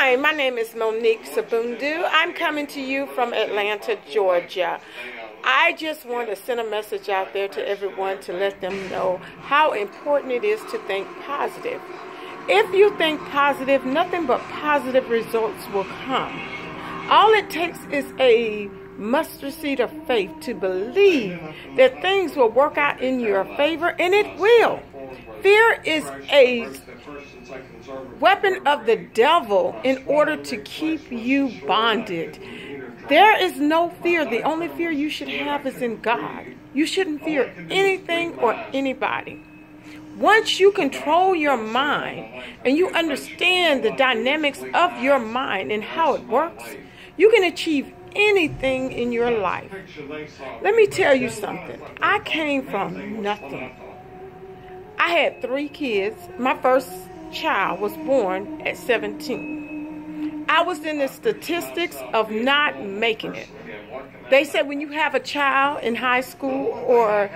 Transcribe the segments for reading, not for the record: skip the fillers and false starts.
Hi, my name is Monique Sabundu. I'm coming to you from Atlanta, Georgia. I just want to send a message out there to everyone to let them know how important it is to think positive. If you think positive, nothing but positive results will come. All it takes is a mustard seed of faith to believe that things will work out in your favor, and it will. Fear is a weapon of the devil in order to keep you bonded. There is no fear. The only fear you should have is in God. You shouldn't fear anything or anybody. Once you control your mind and you understand the dynamics of your mind and how it works, you can achieve anything in your life. Let me tell you something. I came from nothing. I had 3 kids. My first child was born at 17. I was in the statistics of not making it. They said when you have a child in high school or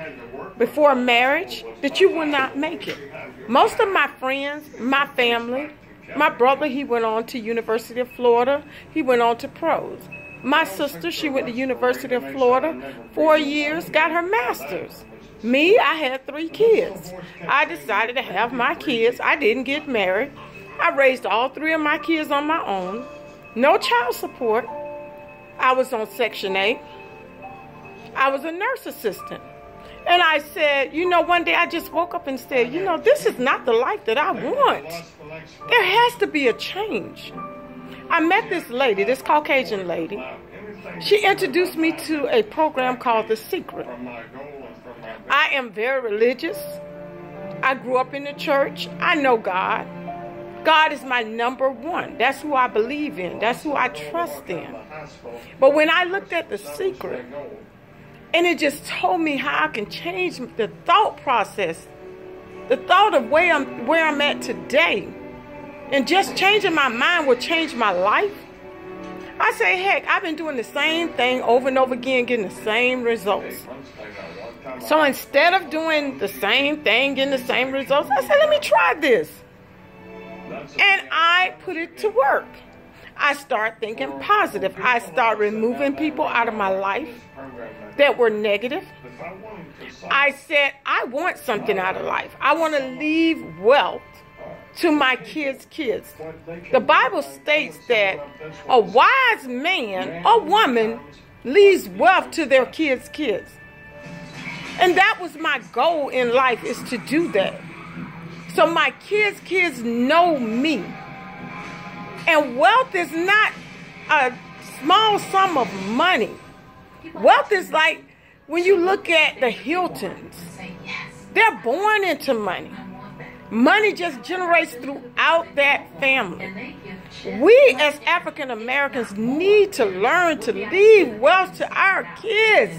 before marriage that you will not make it. Most of my friends, my family, my brother, he went on to University of Florida. He went on to pros. My sister, she went to University of Florida, 4 years, got her master's. Me, I had 3 kids. I decided to have my kids. I didn't get married. I raised all 3 of my kids on my own. No child support. I was on Section 8. I was a nurse assistant. And I said, one day I just woke up and said, this is not the life that I want. There has to be a change. I met this lady, this Caucasian lady. She introduced me to a program called The Secret. I am very religious. I grew up in the church. I know God. God is my number one. That's who I believe in. That's who I trust in. But when I looked at The Secret, and it just told me how I can change the thought process, the thought of where I'm at today, and just changing my mind will change my life. I say, heck, I've been doing the same thing over and over again, getting the same results. So instead of doing the same thing, getting the same results, I said, let me try this. And I put it to work. I start thinking positive. I start removing people out of my life that were negative. I said, I want something out of life. I want to leave wealth to my kids' kids. The Bible states that a wise man or woman leaves wealth to their kids' kids. And that was my goal in life, is to do that. So my kids' know me. And wealth is not a small sum of money. Wealth is like when you look at the Hiltons. They're born into money. Money just generates throughout that family. We as African Americans need to learn to leave wealth to our kids.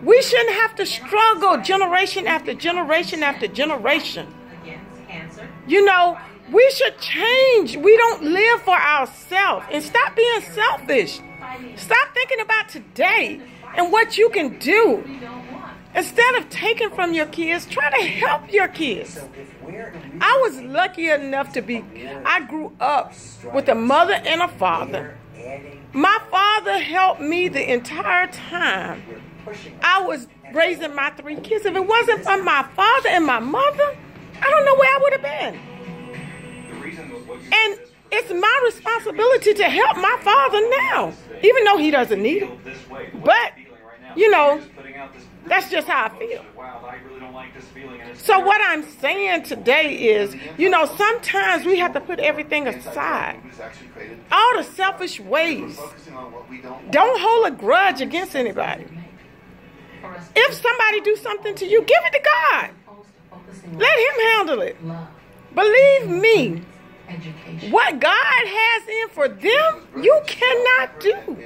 We shouldn't have to struggle generation after generation after generation. We should change. We don't live for ourselves. And stop being selfish. Stop thinking about today and what you can do. Instead of taking from your kids, try to help your kids. I was lucky enough I grew up with a mother and a father. My father helped me the entire time I was raising my 3 kids. If it wasn't for my father and my mother, I don't know where I would have been. And it's my responsibility to help my father now, even though he doesn't need it. But, that's just how I feel. So what I'm saying today is, sometimes we have to put everything aside. All the selfish ways. Don't hold a grudge against anybody. If somebody do something to you, give it to God. Let him handle it. Believe me, what God has in for them, you cannot do.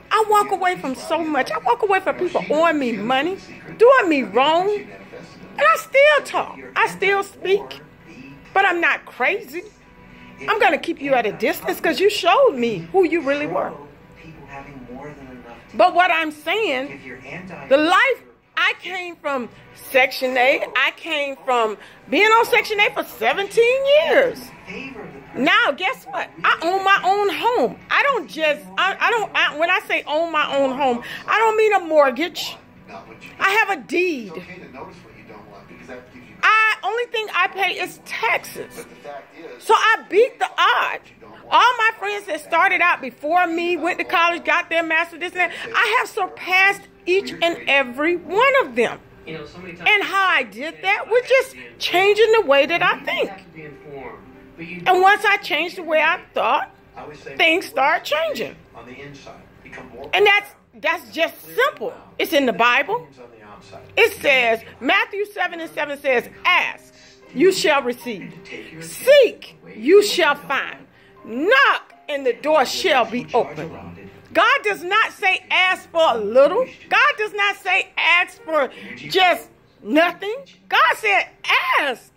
I walk away from so much. I walk away from people owing me money, doing me wrong. And I still talk. I still speak. But I'm not crazy. I'm going to keep you at a distance because you showed me who you really were. But what I'm saying, the life I came from Section 8. I came from being on Section 8 for 17 years. Now, guess what? I own my own home. I don't just, when I say own my own home, I don't mean a mortgage. I have a deed. Only thing I pay is taxes. So I beat the odds. All my friends that started out before me, went to college, got their master's, this and that, I have surpassed each and every one of them. And how I did that was just changing the way that I think. And once I changed the way I thought, things start changing. And that's just simple. It's in the Bible. It says, Matthew 7:7 says, ask, you shall receive. Seek, you shall find. Knock, and the door shall be open. God does not say ask for a little. God does not say ask for just nothing. God said ask.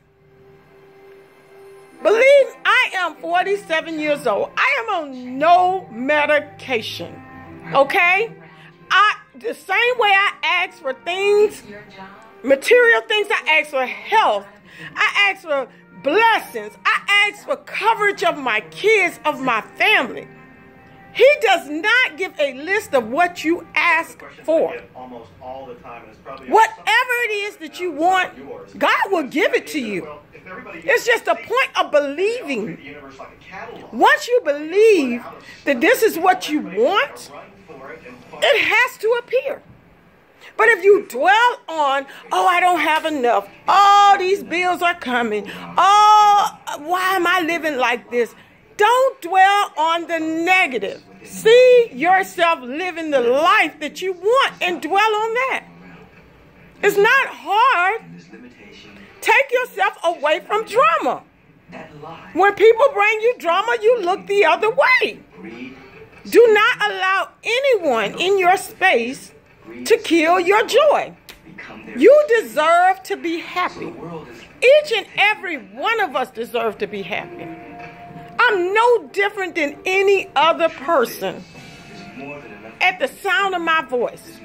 Believe, I am 47 years old. I am on no medication. Okay? The same way I ask for things, material things, I ask for health. I ask for blessings. I ask for coverage of my kids, of my family. He does not give a list of what you ask for. Whatever it is that you want, God will give it to you. It's just a point of believing. Once you believe that this is what you want, it has to appear. But if you dwell on, oh, I don't have enough. Oh, these bills are coming. Oh, why am I living like this? Don't dwell on the negative. See yourself living the life that you want and dwell on that. It's not hard. Take yourself away from drama. When people bring you drama, you look the other way. Do not allow anyone in your space to kill your joy. You deserve to be happy. Each and every one of us deserve to be happy. I'm no different than any other person at the sound of my voice.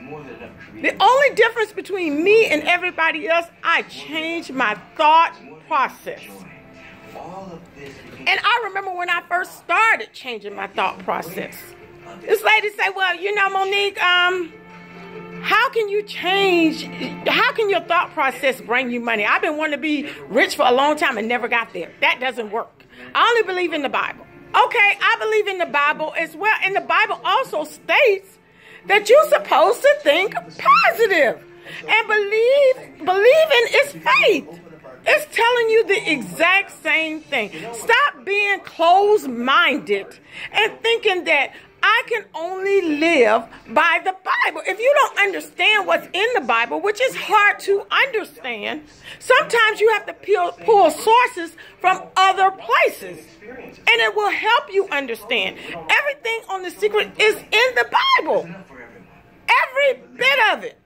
The only difference between me and everybody else, I changed my thought process. And I remember when I first started changing my thought process. This lady said, well, you know, Monique, how can you change? How can your thought process bring you money? I've been wanting to be rich for a long time and never got there. That doesn't work. I only believe in the Bible. Okay, I believe in the Bible as well. And the Bible also states that you're supposed to think positive and believing is faith. It's telling you the exact same thing. Stop being closed-minded and thinking that I can only live by the Bible. If you don't understand what's in the Bible, which is hard to understand, sometimes you have to pull sources from other places. And it will help you understand. Everything on The Secret is in the Bible. Every bit of it.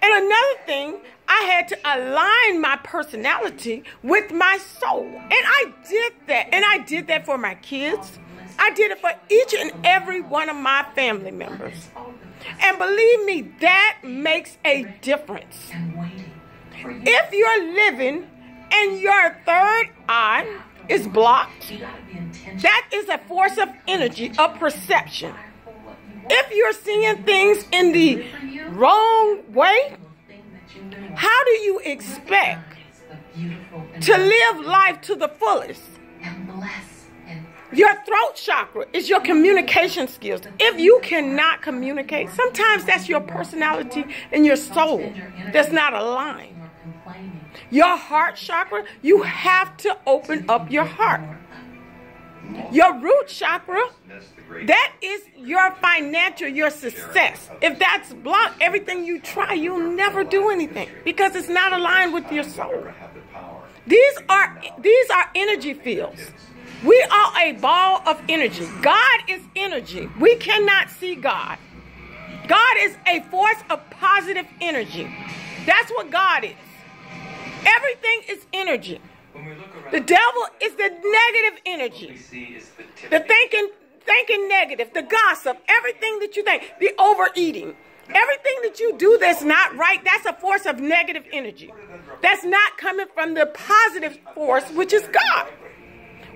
And another thing, I had to align my personality with my soul. And I did that. And I did that for my kids. I did it for each and every one of my family members. And believe me, that makes a difference. If you're living and your third eye is blocked, that is a force of energy, of perception. If you're seeing things in the wrong way, how do you expect to live life to the fullest? Your throat chakra is your communication skills. If you cannot communicate, sometimes that's your personality and your soul that's not aligned. Your heart chakra, you have to open up your heart. Your root chakra, that is your financial, your success. If that's blocked, everything you try, you'll never do anything because it's not aligned with your soul. These are energy fields. We are a ball of energy. God is energy. We cannot see God. God is a force of positive energy. That's what God is. Everything is energy. The devil is the negative energy. The thinking negative, the gossip, everything that you think, the overeating. Everything that you do that's not right, that's a force of negative energy. That's not coming from the positive force, which is God.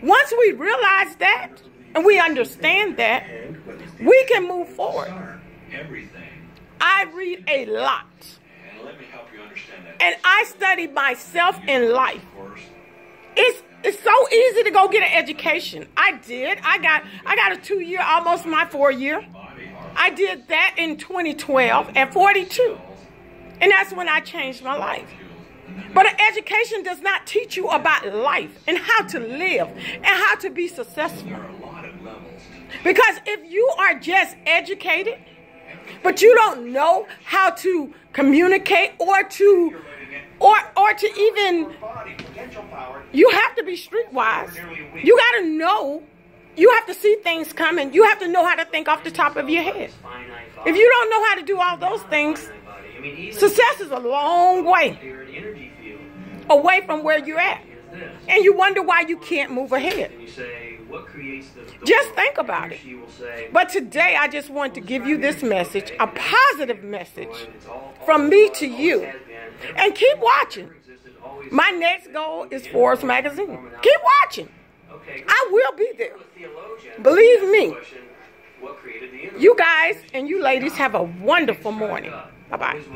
Once we realize that and we understand that, we can move forward. I read a lot. And I study myself in life. It's so easy to go get an education. I did. I got a 2-year, almost my 4-year. I did that in 2012 at 42. And that's when I changed my life. But an education does not teach you about life and how to live and how to be successful. Because if you are just educated, but you don't know how to communicate or to even, you have to be streetwise. You got to know, you have to see things coming. You have to know how to think off the top of your head. If you don't know how to do all those things, success is a long way away from where you're at. And you wonder why you can't move ahead. Just think about it. But today I just want to give you this message, a positive message from me to you. And keep watching. My next goal is Forbes magazine. Keep watching. I will be there. Believe me. You guys and you ladies have a wonderful morning. Bye-bye.